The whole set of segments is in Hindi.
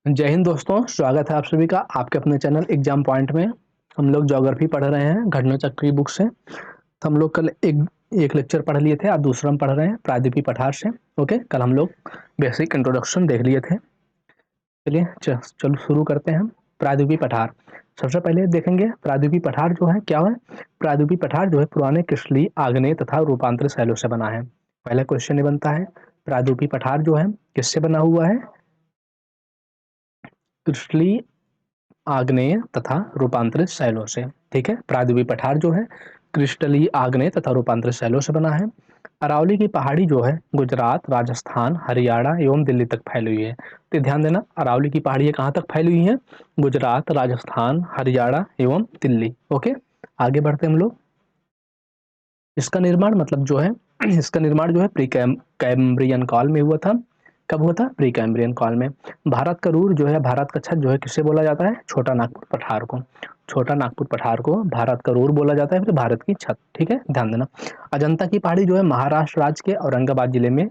जय हिंद दोस्तों, स्वागत है आप सभी का आपके अपने चैनल एग्जाम पॉइंट में। हम लोग ज्योग्राफी पढ़ रहे हैं घटना चक्र की बुक से। तो हम लोग कल एक लेक्चर पढ़ लिए थे, आज दूसरा हम पढ़ रहे हैं प्रायद्वीपीय पठार से। ओके, कल हम लोग बेसिक इंट्रोडक्शन देख लिए थे। चलिए चलो शुरू करते हैं। प्रायद्वीपीय पठार सबसे पहले देखेंगे। प्रायद्वीपीय पठार जो है क्या है? प्रायद्वीपीय पठार जो है पुराने क्रिस्टलीय, आग्नेय तथा रूपांतरित शैलों से बना है। पहला क्वेश्चन ये बनता है, प्रायद्वीपीय पठार जो है किससे बना हुआ है? क्रिस्टलीय, आग्नेय तथा रूपांतरित शैलों से। ठीक है, प्रायद्वीपीय पठार जो है क्रिस्टलीय, आग्नेय तथा रूपांतरित शैलों से बना है। अरावली की पहाड़ी जो है गुजरात, राजस्थान, हरियाणा एवं दिल्ली तक फैली हुई है। तो ध्यान देना, अरावली की पहाड़ियां कहाँ तक फैली हुई हैं? गुजरात, राजस्थान, हरियाणा एवं दिल्ली। ओके, आगे बढ़ते हम लोग। इसका निर्माण मतलब जो है इसका निर्माण जो है प्री कैम्ब्रियन काल में हुआ था। कब हुआ था? प्री कैम्ब्रियन काल में। भारत का रूर जो है, भारत का छत जो है किससे बोला जाता है? छोटा नागपुर पठार को। छोटा नागपुर पठार को भारत का रूर बोला जाता है, फिर भारत की छत। ठीक है, ध्यान देना। अजंता की पहाड़ी जो है महाराष्ट्र राज्य के औरंगाबाद जिले में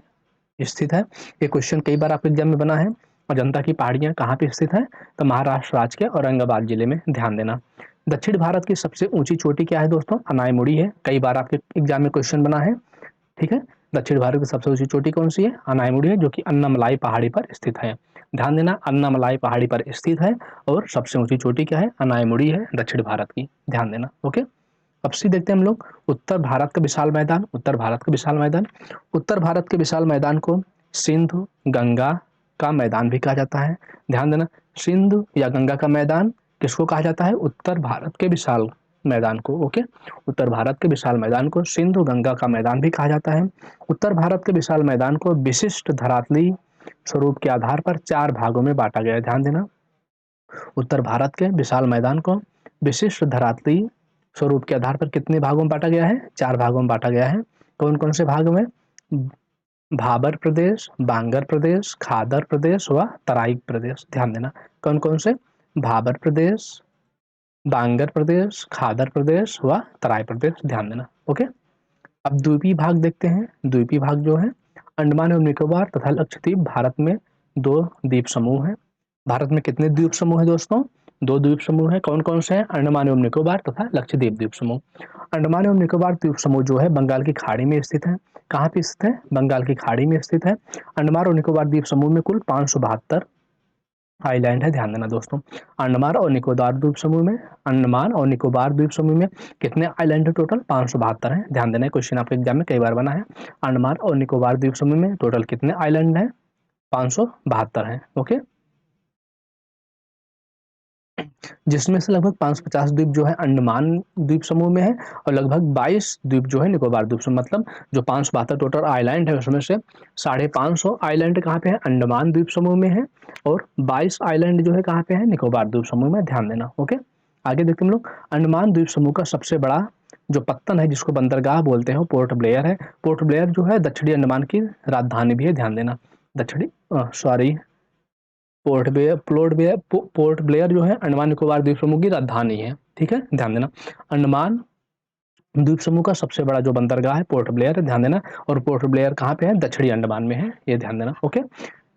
स्थित है। ये क्वेश्चन कई बार आपके एग्जाम में बना है। अजंता की पहाड़ियां कहाँ पे स्थित है? तो महाराष्ट्र राज्य के औरंगाबाद जिले में। ध्यान देना। दक्षिण भारत की सबसे ऊंची चोटी क्या है दोस्तों? अनायमुड़ी है। कई बार आपके एग्जाम में क्वेश्चन बना है। ठीक है, दक्षिण भारत की सबसे ऊंची चोटी कौन सी है? अनायमुड़ी है, जो कि अन्नामलाई पहाड़ी पर स्थित है। ध्यान देना, अन्नामलाई पहाड़ी पर स्थित है और सबसे ऊंची चोटी क्या है? अनायमुड़ी है, दक्षिण भारत की। ध्यान देना। ओके, अब सी देखते हैं हम लोग। उत्तर भारत का विशाल मैदान। उत्तर भारत का विशाल मैदान, उत्तर भारत के विशाल मैदान को सिंधु गंगा का मैदान भी कहा जाता है। ध्यान देना, सिंधु या गंगा का मैदान किसको कहा जाता है? उत्तर भारत के विशाल मैदान को। ओके, उत्तर भारत के विशाल मैदान को सिंधु गंगा का मैदान भी कहा जाता है। उत्तर भारत के विशाल मैदान को विशिष्ट धरातलीय स्वरूप के आधार पर 4 भागों में बांटा गया है। ध्यान देना, उत्तर भारत के विशाल मैदान को विशिष्ट धरातलीय स्वरूप के आधार पर कितने भागों में बांटा गया है? 4 भागों में बांटा गया है। कौन कौन से भाग में? भाबर प्रदेश, बांगर प्रदेश, खादर प्रदेश व तराई प्रदेश। ध्यान देना, कौन कौन से? भाबर प्रदेश, बांगर प्रदेश, खादर प्रदेश व तराई प्रदेश। ध्यान देना। ओके, अब द्वीपीय भाग देखते हैं। द्वीपीय भाग जो है अंडमान एवं निकोबार तथा लक्षद्वीप भारत में 2 द्वीप समूह हैं। भारत में कितने द्वीप समूह हैं दोस्तों? 2 द्वीप समूह हैं। कौन कौन से हैं? अंडमान एवं निकोबार तथा लक्षद्वीप द्वीप समूह। अंडमान एवं निकोबार द्वीप समूह जो है बंगाल की खाड़ी में स्थित है। कहाँ पे स्थित है? बंगाल की खाड़ी में स्थित है। अंडमान और निकोबार द्वीप समूह में कुल 572 आइलैंड है। ध्यान देना दोस्तों, अंडमान और निकोबार द्वीप समूह में, अंडमान और निकोबार द्वीप समूह में कितने आइलैंड है? टोटल 572 है। ध्यान देना, क्वेश्चन आपके एग्जाम में कई बार बना है। अंडमान और निकोबार द्वीप समूह में टोटल कितने आइलैंड है? 572 है। ओके, जिसमें से लगभग 550 द्वीप जो है अंडमान द्वीप समूह में है और लगभग 22 द्वीप जो है निकोबार द्वीप समूह। मतलब जो 572 टोटल आइलैंड है उसमें से 550 आइलैंड कहाँ पे है? अंडमान द्वीप समूह में है और 22 आइलैंड जो है कहाँ पे है? निकोबार द्वीप समूह में। ध्यान देना। ओके, आगे देखते हम लोग। अंडमान द्वीप समूह का सबसे बड़ा जो पत्तन है, जिसको बंदरगाह बोलते हैं, वो पोर्ट ब्लेयर है। पोर्ट ब्लेयर जो है दक्षिणी अंडमान की राजधानी भी है। ध्यान देना, दक्षिणी सॉरी पोर्ट ब्लेयर जो है अंडमान निकोबार द्वीप समूह की राजधानी है। ठीक है, ध्यान देना, अंडमान द्वीप समूह का सबसे बड़ा जो बंदरगाह है पोर्ट ब्लेयर है। ध्यान देना, और पोर्ट ब्लेयर कहाँ पे है? दक्षिणी अंडमान में है, ये ध्यान देना। ओके,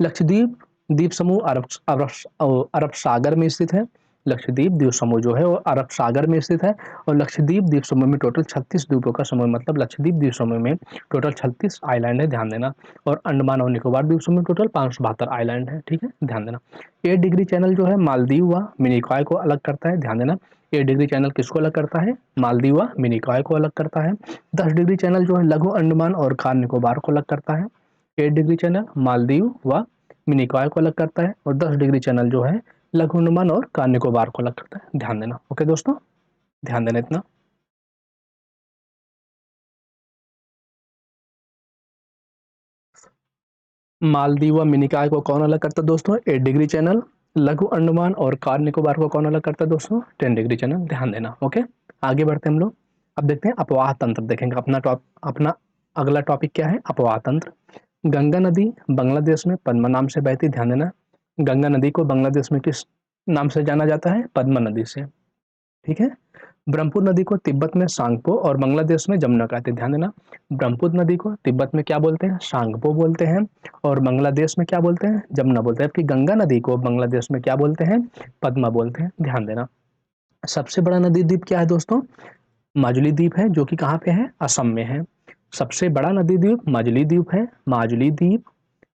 लक्षद्वीप द्वीप समूह अरब सागर में स्थित है। लक्षद्वीप द्वीप समूह जो है वो अरब सागर में स्थित है और लक्षद्वीप द्वीप समूह में टोटल 36 द्वीपों का समूह, मतलब लक्षद्वीप द्वीप समूह में टोटल 36 आइलैंड है। ध्यान देना, और अंडमान और निकोबार द्वीप समूह में टोटल 572 आइलैंड है। ठीक है, ध्यान देना। 8 डिग्री चैनल जो है मालदीव व मिनिकॉय को अलग करता है। ध्यान देना, 8 डिग्री चैनल किसको अलग करता है? मालदीव व मिनिकॉय को अलग करता है। 10 डिग्री चैनल जो है लघु अंडमान और कार निकोबार को अलग करता है। 8 डिग्री चैनल मालदीव व मिनिकॉय को अलग करता है और 10 डिग्री चैनल जो है लघु अंडमान और कार निकोबार को अलग करता है। ध्यान देना। ओके दोस्तों, ध्यान देना इतना। मालदीव व मिनिकॉय को कौन अलग करता है दोस्तों? 8 डिग्री चैनल। लघु अंडमान और कार निकोबार को कौन अलग करता है दोस्तों? 10 डिग्री चैनल। ध्यान देना। ओके, आगे बढ़ते हैं हम लोग। अब देखते हैं अपवाह तंत्र देखेंगे। अपना अगला टॉपिक क्या है? अपवाह तंत्र। गंगा नदी बांग्लादेश में पद्मा नाम से बहती। ध्यान देना, गंगा नदी को बांग्लादेश में किस नाम से जाना जाता है? पद्मा नदी से। ठीक है, ब्रह्मपुत्र नदी को तिब्बत में सांगपो और बांग्लादेश में जमुना कहते हैं। ध्यान देना, ब्रह्मपुत्र नदी को तिब्बत में क्या बोलते हैं? सांगपो बोलते हैं, और बांग्लादेश में क्या बोलते हैं? जमुना बोलते हैं। जबकि गंगा नदी को बांग्लादेश में क्या बोलते हैं? पद्मा बोलते हैं। ध्यान देना। सबसे बड़ा नदी द्वीप क्या है दोस्तों? माजुली द्वीप है, जो कि कहाँ पे है? असम में है। सबसे बड़ा नदी द्वीप माजुली द्वीप है, माजुली द्वीप,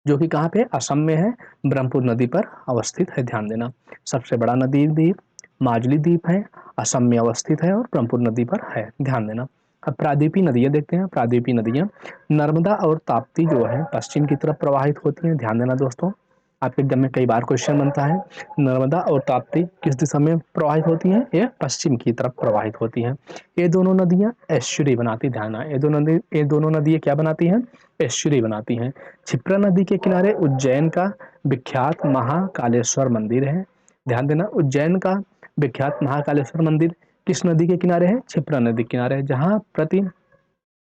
जो कि कहाँ पे? असम में है, ब्रह्मपुत्र नदी पर अवस्थित है। ध्यान देना, सबसे बड़ा नदी द्वीप माजुली द्वीप है, असम में अवस्थित है और ब्रह्मपुत्र नदी पर है। ध्यान देना। अब प्रायद्वीपीय नदियां देखते हैं। प्रायद्वीपीय नदियां नर्मदा और ताप्ती जो है पश्चिम की तरफ प्रवाहित होती हैं। ध्यान देना दोस्तों, आपके एग्जाम में कई बार क्वेश्चन बनता है, नर्मदा और ताप्ती किस दिशा में प्रवाहित होती हैं? ये पश्चिम की तरफ प्रवाहित होती हैं। ये दोनों नदियां एस्चुरी बनाती, ध्यान, ये दोनों नदियां क्या बनाती हैं? एस्चुरी बनाती हैं। क्षिप्रा नदी के किनारे उज्जैन का विख्यात महाकालेश्वर मंदिर है। ध्यान देना, उज्जैन का विख्यात महाकालेश्वर मंदिर किस नदी के किनारे है? क्षिप्रा नदी के किनारे है, जहाँ प्रति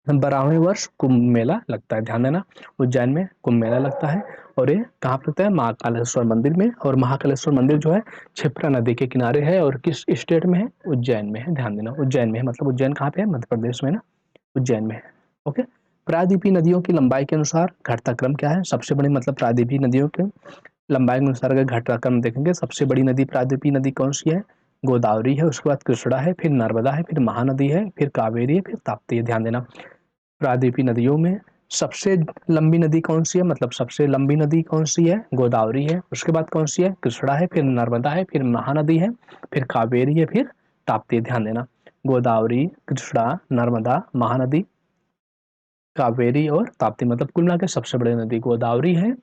12वें वर्ष कुंभ मेला लगता है। ध्यान देना, उज्जैन में कुंभ मेला लगता है, और ये कहाँ पे लगता है? महाकालेश्वर मंदिर में। और महाकालेश्वर मंदिर जो है क्षिप्रा नदी के किनारे है, और किस स्टेट में है? उज्जैन में है। ध्यान देना, उज्जैन में है, मतलब उज्जैन कहाँ पे है? मध्य प्रदेश में ना, उज्जैन में है। ओके। प्रायद्वीपीय नदियों की लंबाई के अनुसार घटनाक्रम क्या है? सबसे बड़ी, मतलब प्रायद्वीपीय नदियों के लंबाई के अनुसार अगर घटनाक्रम देखेंगे, सबसे बड़ी नदी प्रायद्वीपीय नदी कौन सी है? गोदावरी है, उसके बाद कृष्णा है, फिर नर्मदा है, फिर महानदी है, फिर कावेरी है, फिर ताप्ती है। ध्यान देना, प्रायद्वीपीय नदियों में सबसे लंबी नदी कौन सी है? मतलब सबसे लंबी नदी कौन सी है? गोदावरी है। उसके बाद कौन सी है? कृष्णा है, फिर नर्मदा है, फिर महानदी है, फिर कावेरी है, फिर ताप्ती है। ध्यान देना, गोदावरी, कृष्णा, नर्मदा, महानदी, कावेरी और ताप्ती, मतलब कुल मिला के सबसे बड़ी नदी गोदावरी है,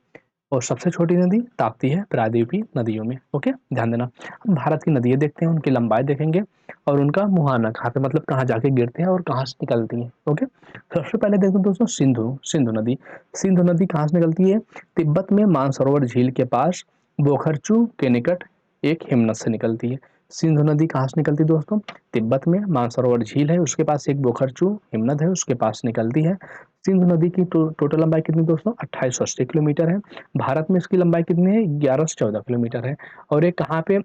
और सबसे छोटी नदी ताप्ती है प्रायद्वीपीय नदियों में। ओके, ध्यान देना। अब भारत की नदियां देखते हैं, उनकी लंबाई देखेंगे और उनका मुहाना कहाँ पे, मतलब कहाँ जाके गिरते हैं और कहाँ से निकलती हैं। ओके, सबसे पहले देखो दोस्तों, सिंधु सिंधु नदी। सिंधु नदी कहाँ से निकलती है? तिब्बत में मानसरोवर झील के पास बोखरचू के निकट एक हिमनद से निकलती है। सिंधु नदी कहाँ से निकलती है दोस्तों? तिब्बत में मानसरोवर झील है, उसके पास एक बोखरचू हिमनद है, उसके पास निकलती है। सिंधु नदी की टोटल लंबाई कितनी दोस्तों? 2880 किलोमीटर है। भारत में इसकी लंबाई कितनी है? 11 से 14 किलोमीटर है। और ये कहाँ पे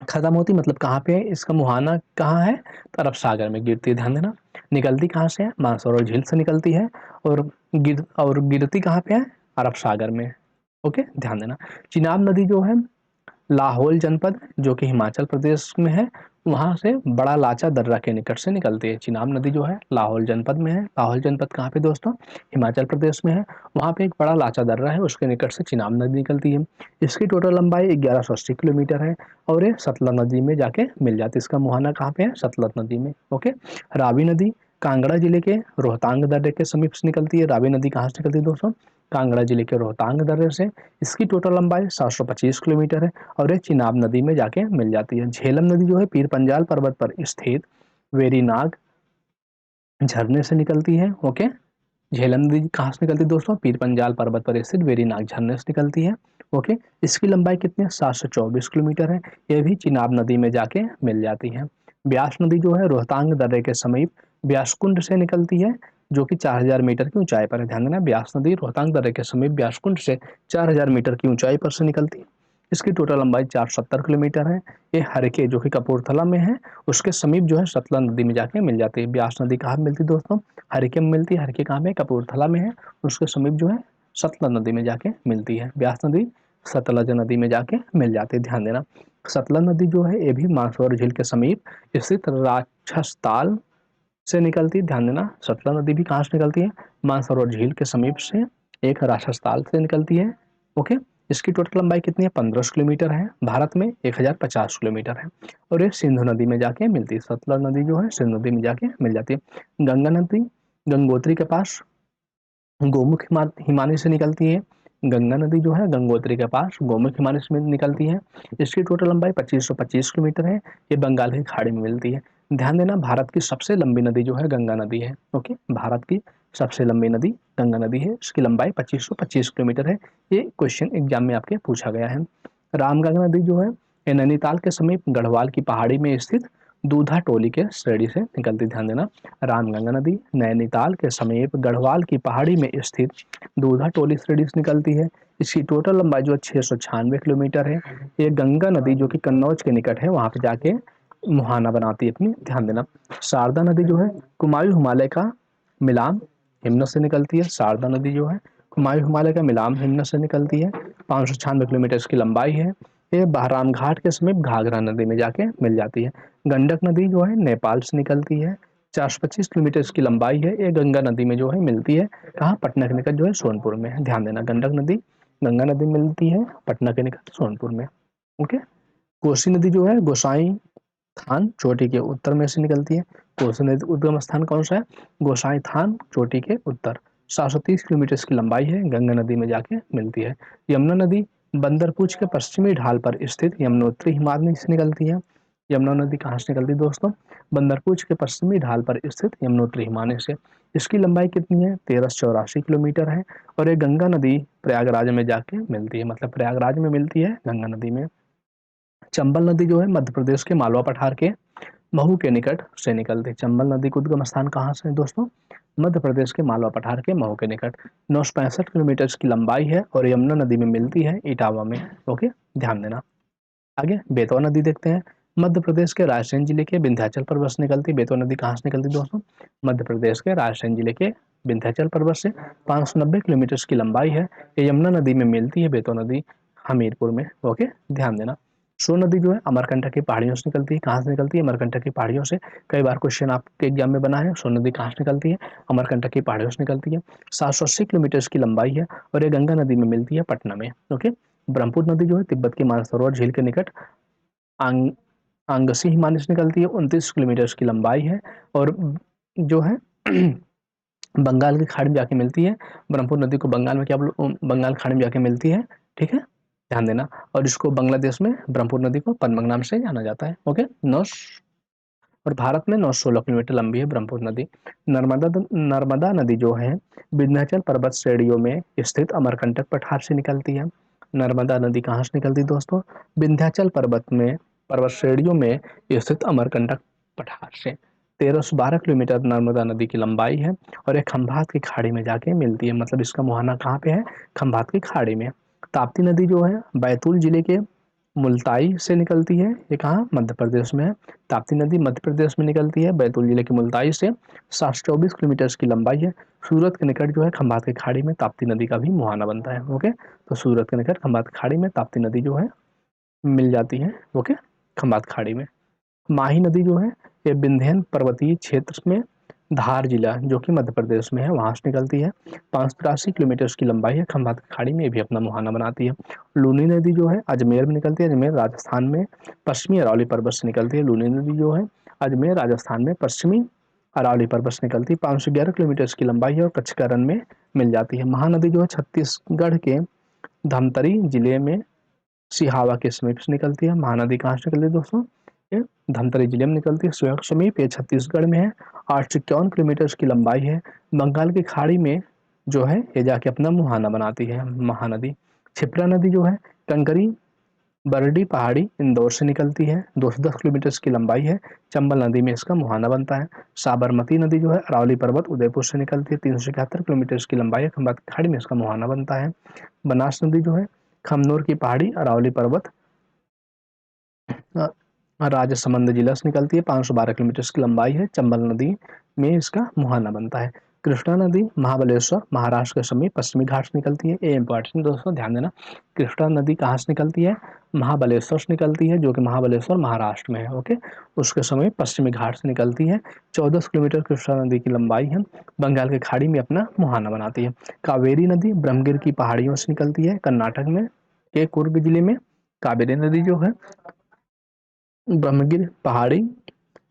खत्म होती, मतलब कहाँ पे है? इसका मुहाना कहाँ है? तो अरब सागर में गिरती है। ध्यान देना, निकलती कहाँ से है? मानसरोवर झील से निकलती है, और गिरती कहाँ पे है? अरब सागर में। ओके, ध्यान देना। चिनाब नदी जो है लाहौल जनपद, जो कि हिमाचल प्रदेश में है, वहां से बड़ा लाचा दर्रा के निकट से निकलती है। चिनाब नदी जो है लाहौल जनपद में है। लाहौल जनपद कहाँ पे दोस्तों? हिमाचल प्रदेश में है। वहां पे एक बड़ा लाचा दर्रा है, उसके निकट से चिनाब नदी निकलती है। इसकी टोटल लंबाई 1180 किलोमीटर है, और ये सतलज नदी में जाके मिल जाती है। इसका मुहाना कहाँ पे है? सतलज नदी में। ओके। रावी नदी कांगड़ा जिले के रोहतांग दर्रे के समीप से निकलती है। रावी नदी कहाँ से निकलती है दोस्तों? कांगड़ा जिले के रोहतांग दर्रे से। इसकी टोटल लंबाई 725 किलोमीटर है, और ये चिनाब नदी में जाके मिल जाती है। झेलम नदी जो है पीर पंजाल पर्वत पर स्थित वेरीनाग झरने से निकलती है। ओके, झेलम नदी कहाँ से निकलती है दोस्तों? पीर पंजाल पर्वत पर स्थित वेरीनाग झरने से निकलती है। ओके, इसकी लंबाई कितनी है? 724 किलोमीटर है। यह भी चिनाब नदी में जाके मिल जाती है। ब्यास नदी जो है रोहतांग दर्रे के समीप ब्यासकुंड से निकलती है, जो कि 4000 मीटर की ऊंचाई पर है। ध्यान देना, ब्यास नदी रोहतांग दर्रे के समीप ब्यासकुंड से 4000 मीटर की ऊंचाई पर से निकलती है। इसकी टोटल लंबाई 470 किलोमीटर है। ये हरके, जो कि कपूरथला में है, उसके समीप जो है सतलज नदी में जाके मिल जाती है। ब्यास नदी कहाँ मिलती है दोस्तों? हरके में मिलती है। हरके कहाँ पे? कपूरथला में है, उसके समीप जो है सतलज नदी में जाके मिलती है। ब्यास नदी सतलज नदी में जाके मिल जाती है। ध्यान देना, सतलज नदी जो है ये भी मानसरोवर झील के समीप स्थित राक्षसताल से निकलती है। ध्यान देना, सतलज नदी भी कहाँ से निकलती है? मानसरोवर झील के समीप से एक राक्षसताल से निकलती है। ओके, इसकी टोटल लंबाई कितनी है? 1500 किलोमीटर है। भारत में 1050 किलोमीटर है, और ये सिंधु नदी में जाके मिलती है। सतलज नदी जो है सिंधु नदी में जाके मिल जाती है। गंगा नदी गंगोत्री के पास गोमुख हिमालय से निकलती है। गंगा नदी जो है गंगोत्री के पास गोमुख हिमालय से निकलती है। इसकी टोटल लंबाई 2525 किलोमीटर है। ये बंगाल की खाड़ी में मिलती है। ध्यान देना, भारत की सबसे लंबी नदी जो है गंगा नदी है। ओके, भारत की सबसे लंबी नदी गंगा नदी है। इसकी लंबाई 2525 किलोमीटर है। ये क्वेश्चन एग्जाम में आपके पूछा गया है। रामगंगा नदी जो है ये नैनीताल के समीप गढ़वाल की पहाड़ी में स्थित दूधा टोली के श्रेणी से निकलती। ध्यान देना, रामगंगा नदी नैनीताल के समीप गढ़वाल की पहाड़ी में स्थित दूधा टोली श्रेणी से निकलती है। इसकी टोटल लंबाई जो 696 किलोमीटर है। ये गंगा नदी जो कि कन्नौज के निकट है, वहां पे जाके मुहाना बनाती है अपनी, ध्यान देना। शारदा नदी जो है कुमायूं हिमालय का मिलान हिमनद से निकलती है। शारदा नदी जो है कुमायूं हिमालय का मिलान हिमनद से निकलती है। 596 किलोमीटर इसकी लंबाई है। ये बहराम घाट के समीप घाघरा नदी में जाके मिल जाती है। गंडक नदी जो है नेपाल से निकलती है। 425 किलोमीटर इसकी लंबाई है। ये गंगा नदी में जो है मिलती है, कहाँ, पटना के निकट जो है सोनपुर में है। ध्यान देना, गंडक नदी गंगा नदी में मिलती है पटना के निकट सोनपुर में। ओके। कोसी नदी जो है गोसाई थान चोटी के उत्तर में से निकलती है। कोसी नदी उद्गम स्थान कौन सा है? गोसाई थान चोटी के उत्तर। 730 किलोमीटर इसकी लंबाई है। गंगा नदी में जाके मिलती है। यमुना नदी बंदरपूछ के पश्चिमी ढाल पर स्थित यमुनोत्री हिमालय से निकलती है। यमुना नदी कहाँ से निकलती है दोस्तों? बंदरपूछ के पश्चिमी ढाल पर स्थित यमुनोत्री हिमालय से। इसकी लंबाई कितनी है? 1384 किलोमीटर है। और ये गंगा नदी प्रयागराज में जाके मिलती है, मतलब प्रयागराज में मिलती है गंगा नदी में। चंबल नदी जो है मध्य प्रदेश के मालवा पठार के महू के निकट से निकलती है। चंबल नदी का उद्गम स्थान कहाँ से है दोस्तों? मध्य प्रदेश के मालवा पठार के महू के निकट। 965 किलोमीटर की लंबाई है और यमुना नदी में मिलती है इटावा में। ओके, ध्यान देना। आगे बेतवा नदी देखते हैं। मध्य प्रदेश के रायसेन जिले के विंध्याचल पर्वत से निकलती है। बेतवा नदी कहाँ से निकलती है दोस्तों? मध्य प्रदेश के रायसेन जिले के विंध्याचल पर्वत से। 590 किलोमीटर की लंबाई है। ये यमुना नदी में मिलती है बेतवा नदी हमीरपुर में। ओके, ध्यान देना। सोन नदी जो है अमरकंटक की पहाड़ियों से निकलती है। कहाँ से निकलती है? अमरकंटक की पहाड़ियों से। कई बार क्वेश्चन आपके एग्जाम में बना है। सोन नदी कहाँ से निकलती है? अमरकंटक की पहाड़ियों से निकलती है। 780 किलोमीटर की लंबाई है और ये गंगा नदी में मिलती है पटना में। ओके। ब्रह्मपुत्र नदी जो है तिब्बत की मानसरोवर झील के निकट आंग आंगसी हिमालय से निकलती है। 29 किलोमीटर की लंबाई है और जो है बंगाल की खाड़ी में जाके मिलती है। ब्रह्मपुत्र नदी को बंगाल में क्या बंगाल खाड़ी में जाके मिलती है। ठीक है, ध्यान देना। और इसको बांग्लादेश में ब्रह्मपुत्र नदी को पद्मक नाम से जाना जाता है। ओके, 9 और भारत में 916 किलोमीटर लंबी है ब्रह्मपुत्र नदी। नर्मदा नदी जो है विंध्याचल पर्वत श्रेणियों में स्थित अमरकंटक पठार से निकलती है। नर्मदा नदी कहाँ से निकलती है दोस्तों? विंध्याचल पर्वत श्रेणियों में स्थित अमरकंटक पठार से। 1312 किलोमीटर नर्मदा नदी की लंबाई है और एक खंभात की खाड़ी में जाके मिलती है, मतलब इसका मुहाना कहाँ पे है? खंभात की खाड़ी में। ताप्ती नदी जो है बैतूल जिले के मुल्ताई से निकलती है। ये कहाँ? मध्य प्रदेश में है। ताप्ती नदी मध्य प्रदेश में निकलती है बैतूल जिले के मुल्ताई से। 724 किलोमीटर की लंबाई है। सूरत के निकट जो है खंभात की खाड़ी में ताप्ती नदी का भी मुहाना बनता है। ओके, तो सूरत के निकट खंभात की खाड़ी में ताप्ती नदी जो है मिल जाती है। ओके, खंभात खाड़ी में। माही नदी जो है ये विंध्यन पर्वतीय क्षेत्र में धार जिला जो कि मध्य प्रदेश में है वहां से निकलती है। 583 किलोमीटर की लंबाई है। खंभात की खाड़ी में भी अपना मुहाना बनाती है। लूनी नदी जो है अजमेर में निकलती है। अजमेर राजस्थान में पश्चिमी अरावली पर्वत से निकलती है। लूनी नदी जो है अजमेर राजस्थान में पश्चिमी अरावली पर्वत से निकलती है। 511 किलोमीटर की लंबाई है और पचकरण में मिल जाती है। महानदी जो है छत्तीसगढ़ के धमतरी जिले में सिहावा के समीप से निकलती है। महानदी कहाँ से निकलती है दोस्तों? ये धमतरी जिले में निकलती है, सिहावा के समीप। ये छत्तीसगढ़ में है। 851 किलोमीटर की लंबाई है। बंगाल की खाड़ी में जो है ये जाके अपना मुहाना बनाती है महानदी। क्षिप्रा नदी जो है कंकरी बरडी पहाड़ी इंदौर से निकलती है। 210 किलोमीटर की लंबाई है। चंबल नदी में इसका मुहाना बनता है। साबरमती नदी जो है अरावली पर्वत उदयपुर से निकलती है। 371 किलोमीटर की लंबाई है। खंभात की खाड़ी में इसका मुहाना बनता है। बनास नदी जो है खमनोर की पहाड़ी अरावली पर्वत राजसमंद जिला से निकलती है। 512 किलोमीटर की लंबाई है। चंबल नदी में इसका मुहाना बनता है। कृष्णा नदी महाबलेश्वर महाराष्ट्र के समीप पश्चिमी घाट से निकलती है। ये इंपॉर्टेंट दोस्तों, ध्यान देना। कृष्णा नदी कहाँ से निकलती है? महाबलेश्वर से निकलती है, जो कि महाबलेश्वर महाराष्ट्र में है। ओके, उसके समीप पश्चिमी घाट से निकलती है। 14 किलोमीटर कृष्णा नदी की लंबाई है। बंगाल की खाड़ी में अपना मुहाना बनाती है। कावेरी नदी ब्रह्मगिर की पहाड़ियों से निकलती है कर्नाटक में के कुर्ग जिले में। कावेरी नदी जो है ब्रह्मगिर पहाड़ी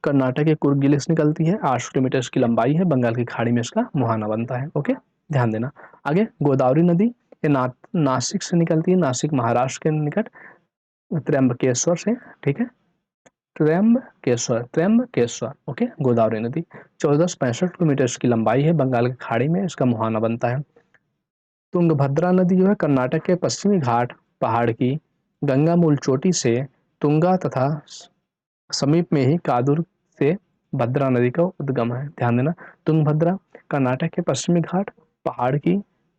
कर्नाटक के कुर्ग जिले से निकलती है। 8 किलोमीटर की लंबाई है। बंगाल की खाड़ी में इसका मुहाना बनता है। ओके, ध्यान देना। आगे गोदावरी नदी ये नासिक से निकलती है। नासिक महाराष्ट्र के निकट त्र्यंबकेश्वर से। ठीक है, त्र्यंबकेश्वर। ओके, गोदावरी नदी 1465 किलोमीटर की लंबाई है। बंगाल की खाड़ी में इसका मुहाना बनता है। तुंगभद्रा नदी जो है कर्नाटक के पश्चिमी घाट पहाड़ की गंगा मूल चोटी से तुंगा तथा समीप में ही कादुर से भद्रा नदी का उद्गम है। ध्यान देना, तुंगभद्रा कर्नाटक के पश्चिमी घाट पहाड़ की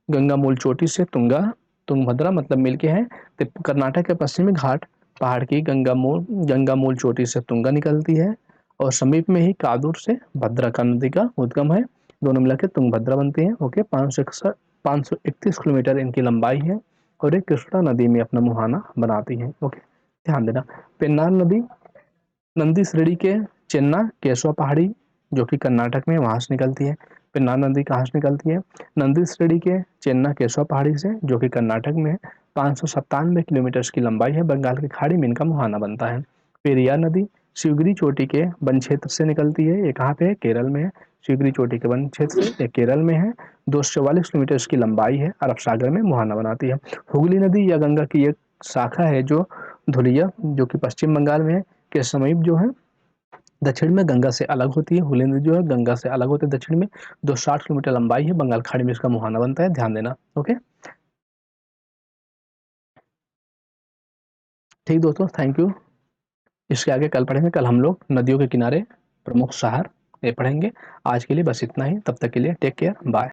गंगा मूल चोटी से तुंगभद्रा मतलब मिलके है। कर्नाटक के पश्चिमी घाट पहाड़ की गंगा मूल चोटी से तुंगा निकलती है और समीप में ही कादूर से भद्रका नदी का उद्गम है। दोनों मिलकर तुंगभद्रा बनती है। ओके, 531 किलोमीटर इनकी लंबाई है और ये कृष्णा नदी में अपना मुहाना बनाती है। ओके, ध्यान देना। पेन्नार नदी नंदी श्रेणी के चेन्ना केशवा पहाड़ी जो कि कर्नाटक में वहां से निकलती है। पेन्नार नदी कहाँ से निकलती है? नंदी श्रेणी के चेन्ना केशवा पहाड़ी से जो कि कर्नाटक में है। 597 किलोमीटर की लंबाई है। बंगाल की खाड़ी में इनका मुहाना बनता है। पेरियार नदी शिवगिरी चोटी के वन क्षेत्र से निकलती है। ये कहाँ पे है? केरल में है। शिवगिरी चोटी के वन क्षेत्र से, ये केरल में है। 244 किलोमीटर की लंबाई है। अरब सागर में मुहाना बनाती है। हुगली नदी या गंगा की एक शाखा है जो धुलिया जो कि पश्चिम बंगाल में है के समीप जो है दक्षिण में गंगा से अलग होती है। हुगली नदी जो है गंगा से अलग होती है दक्षिण में। 260 किलोमीटर लंबाई है। बंगाल खाड़ी में इसका मुहाना बनता है। ध्यान देना। ओके, ठीक दोस्तों, थैंक यू। इसके आगे कल पढ़ेंगे। कल हम लोग नदियों के किनारे प्रमुख शहर ये पढ़ेंगे। आज के लिए बस इतना ही। तब तक के लिए टेक केयर, बाय।